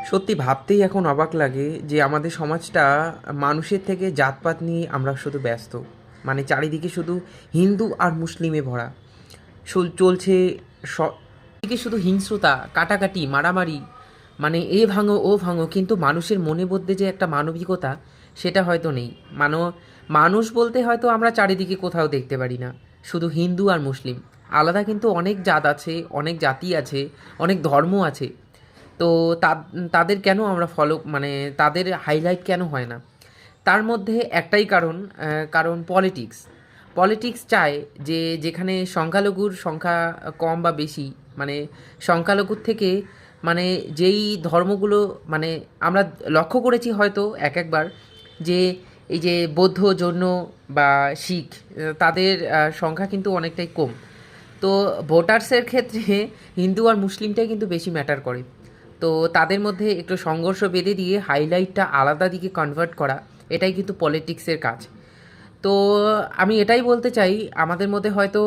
সত্যি ভাবতেই এখন অবাক লাগে যে আমাদের সমাজটা মানুষের থেকে জাতপাত নিয়ে আমরা শুধু ব্যস্ত। মানে চারিদিকে শুধু হিন্দু আর মুসলিমে ভরা। চলছে দিকে শুধু হিংস্রতা, কাটাকাটি, মারামারি। মানে এ ভাঙো ও ভাঙো, কিন্তু মানুষের মনে মধ্যে যে একটা মানবিকতা সেটা হয়তো নেই। মানো মানুষ বলতে হয়তো আমরা চারিদিকে কোথাও দেখতে পারি না, শুধু হিন্দু আর মুসলিম। আলাদা কিন্তু অনেক জাত আছে, অনেক জাতি আছে, অনেক ধর্ম আছে। তো তাদের কেন আমরা ফলো, মানে তাদের হাইলাইট কেন হয় না? তার মধ্যে একটাই কারণ, কারণ পলিটিক্স। পলিটিক্স চায় যে যেখানে সংখ্যালঘুর সংখ্যা কম বা বেশি, মানে সংখ্যালঘুর থেকে, মানে যেই ধর্মগুলো, মানে আমরা লক্ষ্য করেছি হয়তো একবার যে এই যে বৌদ্ধ, জৈন বা শিখ, তাদের সংখ্যা কিন্তু অনেকটাই কম। তো ভোটার্সের ক্ষেত্রে হিন্দু আর মুসলিমটাই কিন্তু বেশি ম্যাটার করে। তো তাদের মধ্যে একটু সংঘর্ষ বেঁধে দিয়ে হাইলাইটটা আলাদা দিকে কনভার্ট করা, এটাই কিন্তু পলিটিক্সের কাজ। তো আমি এটাই বলতে চাই, আমাদের মধ্যে হয়তো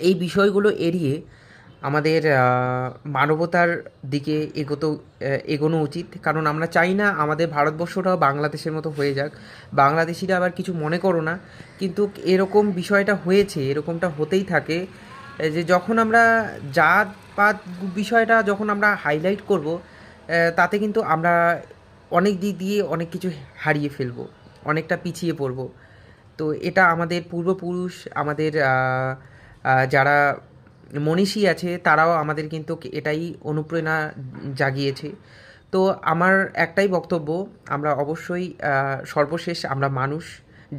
এই বিষয়গুলো এড়িয়ে আমাদের মানবতার দিকে এগোনো উচিত। কারণ আমরা চাই না আমাদের ভারতবর্ষটাও বাংলাদেশের মতো হয়ে যাক। বাংলাদেশিরা আবার কিছু মনে করো না, কিন্তু এরকম বিষয়টা হয়েছে, এরকমটা হতেই থাকে। যে যখন আমরা জাত পাত বিষয়টা যখন আমরা হাইলাইট করব, তাতে কিন্তু আমরা অনেক দিক দিয়ে অনেক কিছু হারিয়ে ফেলবো, অনেকটা পিছিয়ে পড়ব। তো এটা আমাদের পূর্বপুরুষ, আমাদের যারা মনীষী আছে, তারাও আমাদের কিন্তু এটাই অনুপ্রেরণা জাগিয়েছে। তো আমার একটাই বক্তব্য, আমরা অবশ্যই সর্বশেষ আমরা মানুষ,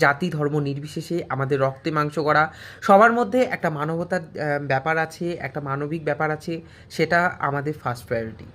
জাতি ধর্ম নির্বিশেষে আমাদের রক্তে মাংস করা সবার মধ্যে একটা মানবতার ব্যাপার আছে, একটা মানবিক ব্যাপার আছে। সেটা আমাদের ফার্স্ট প্রায়োরিটি।